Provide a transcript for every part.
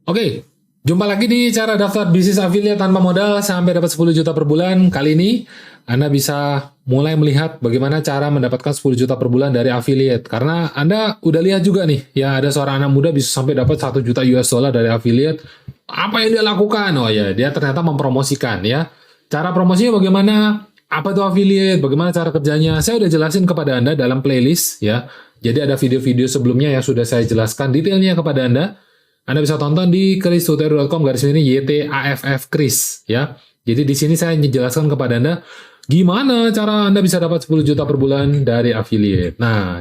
Oke, jumpa lagi di cara daftar bisnis affiliate tanpa modal sampai dapat 10 juta per bulan. Kali ini Anda bisa mulai melihat bagaimana cara mendapatkan 10 juta per bulan dari affiliate. Karena Anda udah lihat juga nih, ya ada seorang anak muda bisa sampai dapat 1 juta US dollar dari affiliate. Apa yang dia lakukan? Oh ya, dia ternyata mempromosikan ya. Cara promosinya bagaimana? Apa itu affiliate? Bagaimana cara kerjanya? Saya udah jelasin kepada Anda dalam playlist ya. Jadi ada video-video sebelumnya yang sudah saya jelaskan detailnya kepada Anda. Anda bisa tonton di kristutorial.com/YTAFF Kris ya. Jadi di sini saya menjelaskan kepada Anda gimana cara Anda bisa dapat 10 juta per bulan dari affiliate. Nah,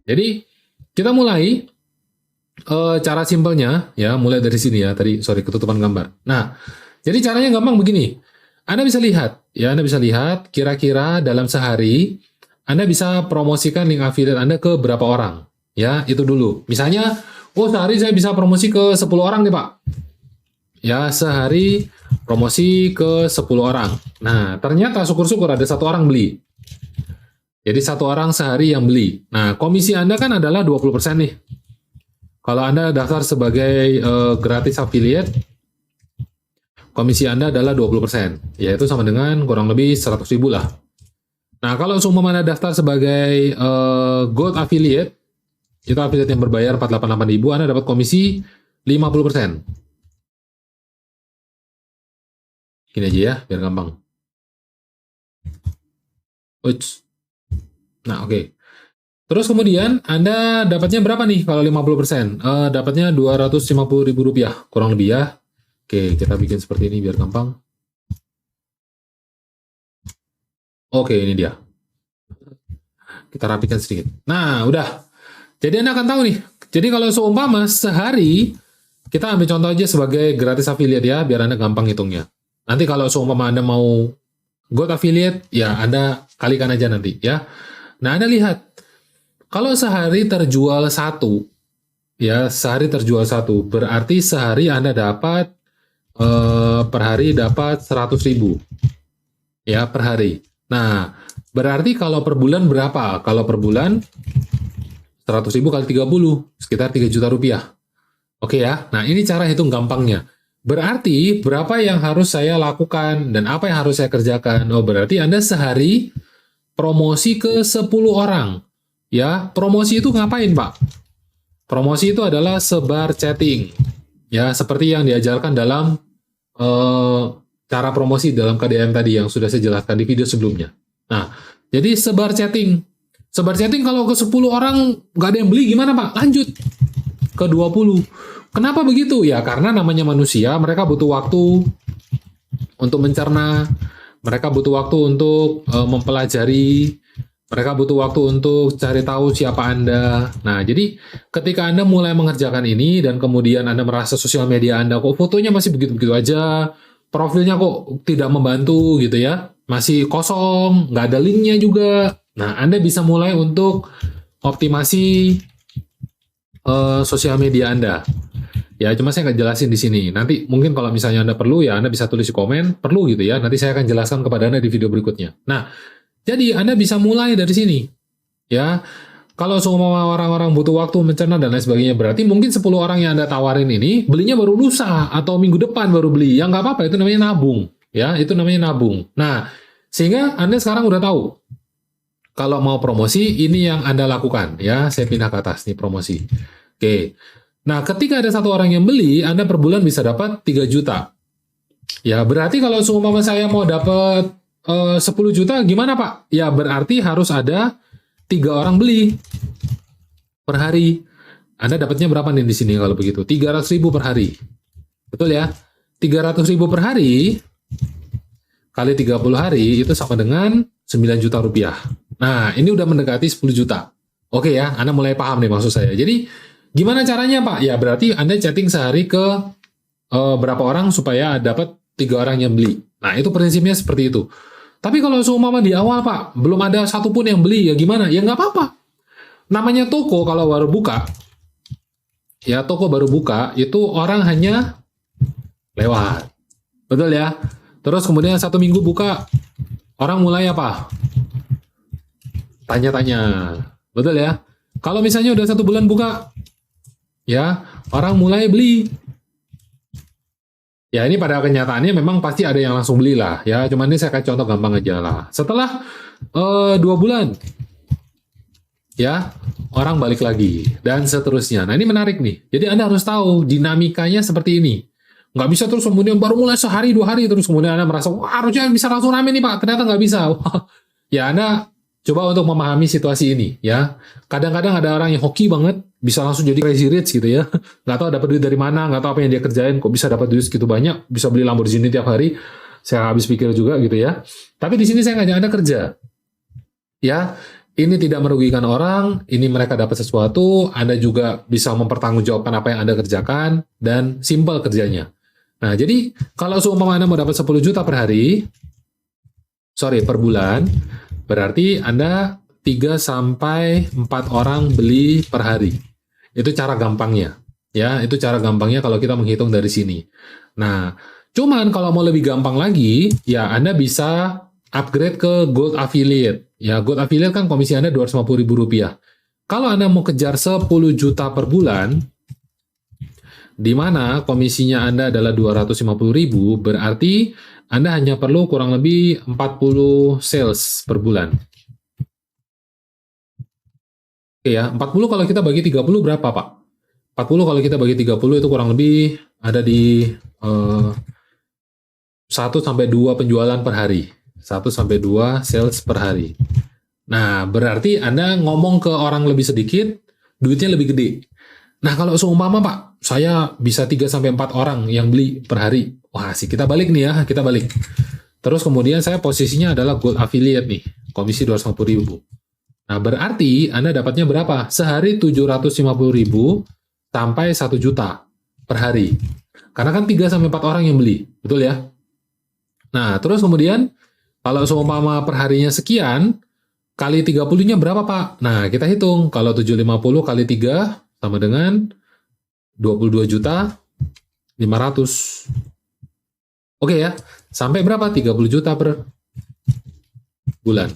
jadi kita mulai cara simpelnya ya, mulai dari sini ya. Tadi sorry ketutupan gambar. Nah, jadi caranya gampang begini. Anda bisa lihat ya, Anda bisa lihat kira-kira dalam sehari Anda bisa promosikan link affiliate Anda ke berapa orang. Ya, itu dulu. Misalnya, oh sehari saya bisa promosi ke 10 orang nih, Pak. Ya, sehari promosi ke 10 orang. Nah, ternyata syukur-syukur ada 1 orang beli. Jadi 1 orang sehari yang beli. Nah, komisi Anda kan adalah 20% nih. Kalau Anda daftar sebagai gratis affiliate, komisi Anda adalah 20%. Yaitu sama dengan kurang lebih 100.000 lah. Nah, kalau seumpama Anda daftar sebagai gold affiliate, itu affiliate yang berbayar 488.000, Anda dapat komisi 50%. Gini aja ya, biar gampang. Uts. Nah, oke. Terus kemudian Anda dapatnya berapa nih kalau 50%? Dapatnya Rp250.000, kurang lebih ya. Oke, kita bikin seperti ini biar gampang. Oke, ini dia. Kita rapikan sedikit. Nah, udah. Jadi Anda akan tahu nih. Jadi kalau seumpama sehari, kita ambil contoh aja sebagai gratis affiliate ya, biar Anda gampang hitungnya. Nanti kalau seumpama Anda mau gold affiliate, ya Anda kalikan aja nanti ya. Nah, Anda lihat, kalau sehari terjual 1, ya sehari terjual 1, berarti sehari Anda dapat per hari dapat 100.000, ya per hari. Nah, berarti kalau per bulan berapa? Kalau per bulan 100.000 kali 30, sekitar 3 juta rupiah. Oke ya, nah ini cara hitung gampangnya. Berarti berapa yang harus saya lakukan dan apa yang harus saya kerjakan? Oh, berarti Anda sehari promosi ke 10 orang. Ya, promosi itu ngapain, Pak? Promosi itu adalah sebar chatting. Ya, seperti yang diajarkan dalam cara promosi dalam KDM tadi yang sudah saya jelaskan di video sebelumnya. Nah, jadi sebar chatting. Sebar chatting kalau ke 10 orang nggak ada yang beli gimana, Pak? Lanjut ke 20. Kenapa begitu? Ya, karena namanya manusia, mereka butuh waktu untuk mencerna. Mereka butuh waktu untuk mempelajari, mereka butuh waktu untuk cari tahu siapa Anda. Nah, jadi ketika Anda mulai mengerjakan ini dan kemudian Anda merasa sosial media Anda kok fotonya masih begitu-begitu aja, profilnya kok tidak membantu gitu ya, masih kosong, nggak ada linknya juga. Nah, Anda bisa mulai untuk optimasi sosial media Anda. Ya, cuma saya nggak jelasin di sini. Nanti mungkin kalau misalnya Anda perlu, ya Anda bisa tulis di komen, perlu gitu ya. Nanti saya akan jelaskan kepada Anda di video berikutnya. Nah, jadi Anda bisa mulai dari sini. Ya, kalau semua orang-orang butuh waktu mencerna dan lain sebagainya, berarti mungkin 10 orang yang Anda tawarin ini, belinya baru lusa atau minggu depan baru beli. Ya nggak apa-apa, itu namanya nabung. Ya, itu namanya nabung. Nah, sehingga Anda sekarang udah tahu. Kalau mau promosi, ini yang Anda lakukan. Ya, saya pindah ke atas nih promosi. Oke. Nah, ketika ada 1 orang yang beli, Anda per bulan bisa dapat 3 juta. Ya, berarti kalau seumpama saya mau dapat 10 juta, gimana Pak? Ya, berarti harus ada 3 orang beli per hari. Anda dapatnya berapa nih di sini kalau begitu? 300.000 per hari. Betul ya? 300.000 per hari kali 30 hari itu sama dengan 9 juta rupiah. Nah, ini udah mendekati 10 juta. Oke ya, Anda mulai paham nih maksud saya. Jadi, gimana caranya Pak? Ya, berarti Anda chatting sehari ke berapa orang supaya dapat 3 orang yang beli. Nah, itu prinsipnya seperti itu. Tapi kalau seumpama di awal Pak, belum ada satupun yang beli, ya gimana? Ya nggak apa-apa. Namanya toko kalau baru buka, ya toko baru buka, itu orang hanya lewat. Betul ya? Terus kemudian 1 minggu buka, orang mulai apa? Tanya-tanya. Betul ya? Kalau misalnya udah 1 bulan buka, ya orang mulai beli. Ya ini pada kenyataannya memang pasti ada yang langsung beli lah. Ya cuman ini saya kasih contoh gampang aja lah. Setelah 2 bulan, ya orang balik lagi dan seterusnya. Nah ini menarik nih. Jadi Anda harus tahu dinamikanya seperti ini. Nggak bisa terus kemudian baru mulai sehari 2 hari terus kemudian Anda merasa wah harusnya bisa langsung rame nih Pak. Ternyata nggak bisa. Ya Anda coba untuk memahami situasi ini ya. Kadang-kadang ada orang yang hoki banget bisa langsung jadi crazy rich gitu ya. Nggak tahu dapat duit dari mana, nggak tahu apa yang dia kerjain, kok bisa dapat duit segitu banyak, bisa beli Lamborghini tiap hari. Saya habis pikir juga gitu ya. Tapi di sini saya ngajak Anda kerja. Ya, ini tidak merugikan orang, ini mereka dapat sesuatu, Anda juga bisa mempertanggungjawabkan apa yang Anda kerjakan, dan simple kerjanya. Nah, jadi kalau seumpama Anda mau dapat 10 juta per hari, per bulan, berarti Anda 3 sampai 4 orang beli per hari. Itu cara gampangnya. Ya, itu cara gampangnya kalau kita menghitung dari sini. Nah, cuman kalau mau lebih gampang lagi, ya Anda bisa upgrade ke Gold Affiliate. Ya, Gold Affiliate kan komisi Anda Rp250.000. Kalau Anda mau kejar 10 juta per bulan, di mana komisinya Anda adalah Rp250.000, berarti Anda hanya perlu kurang lebih 40 sales per bulan. Oke ya, 40 kalau kita bagi 30 berapa Pak? 40 kalau kita bagi 30 itu kurang lebih ada di 1 sampai 2 penjualan per hari. 1 sampai 2 sales per hari. Nah, berarti Anda ngomong ke orang lebih sedikit, duitnya lebih gede. Nah, kalau seumpama Pak, saya bisa 3 sampai 4 orang yang beli per hari. Wah, sih kita balik nih ya, kita balik. Terus kemudian saya posisinya adalah Gold Affiliate nih, komisi 250.000. Nah, berarti Anda dapatnya berapa? Sehari 750.000 sampai 1 juta per hari. Karena kan 3 sampai 4 orang yang beli, betul ya? Nah, terus kemudian kalau seumpama per harinya sekian, kali 30-nya berapa, Pak? Nah, kita hitung. Kalau 750 kali 3 sama dengan 22.500.000. Oke ya, sampai berapa? 30 juta per bulan.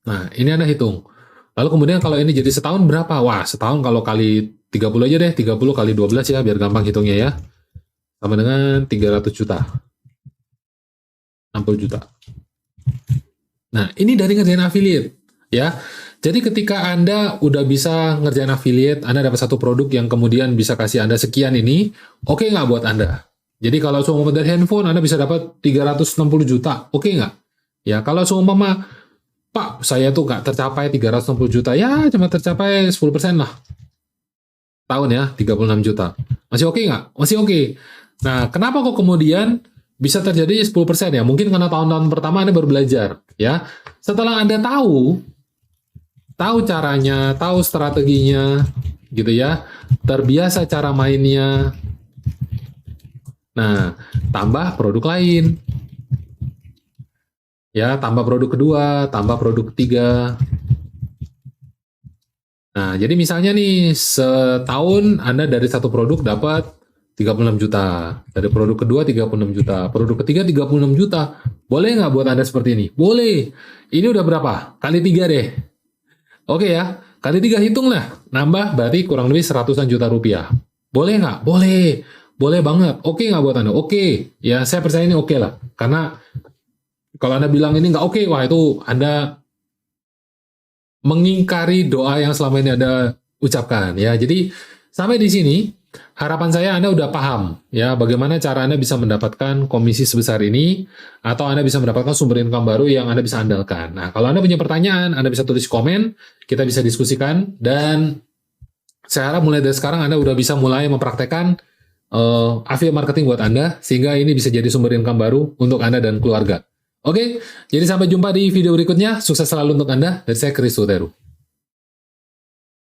Nah, ini Anda hitung. Lalu kemudian kalau ini jadi setahun berapa? Wah, setahun kalau kali 30 aja deh, 30 kali 12 ya, biar gampang hitungnya ya. Sama dengan 300 juta. 60 juta. Nah, ini dari ngerjain affiliate, ya. Jadi ketika Anda udah bisa ngerjain affiliate, Anda dapat satu produk yang kemudian bisa kasih Anda sekian ini, oke nggak buat Anda? Jadi kalau seumpama dari handphone, Anda bisa dapat 360 juta, oke nggak? Ya, kalau seumpama Pak, saya tuh nggak tercapai 360 juta, ya cuma tercapai 10% lah. Tahun ya, 36 juta. Masih oke nggak? Masih oke. Nah, kenapa kok kemudian bisa terjadi 10% ya? Mungkin karena tahun-tahun pertama Anda baru belajar. Ya. Setelah Anda tahu caranya, tahu strateginya, gitu ya, terbiasa cara mainnya. Nah, tambah produk lain. Ya, tambah produk kedua, tambah produk ketiga. Nah, jadi misalnya nih, setahun Anda dari satu produk dapat 36 juta. Dari produk kedua 36 juta. Produk ketiga 36 juta. Boleh nggak buat Anda seperti ini? Boleh. Ini udah berapa? Kali 3 deh. Oke ya, kali 3 hitung lah. Nambah berarti kurang lebih 100-an juta rupiah. Boleh nggak? Boleh. Boleh banget. Oke nggak buat Anda? Oke. Ya, saya percaya ini oke lah. Karena kalau Anda bilang ini nggak oke, wah itu Anda mengingkari doa yang selama ini Anda ucapkan. Ya, jadi sampai di sini harapan saya Anda udah paham ya bagaimana cara Anda bisa mendapatkan komisi sebesar ini atau Anda bisa mendapatkan sumber income baru yang Anda bisa andalkan. Nah, kalau Anda punya pertanyaan, Anda bisa tulis komen, kita bisa diskusikan dan saya harap mulai dari sekarang Anda udah bisa mulai mempraktekkan affiliate marketing buat Anda, sehingga ini bisa jadi sumber income baru untuk Anda dan keluarga. Oke, jadi sampai jumpa di video berikutnya. Sukses selalu untuk Anda. Dari saya, Chris Suteru.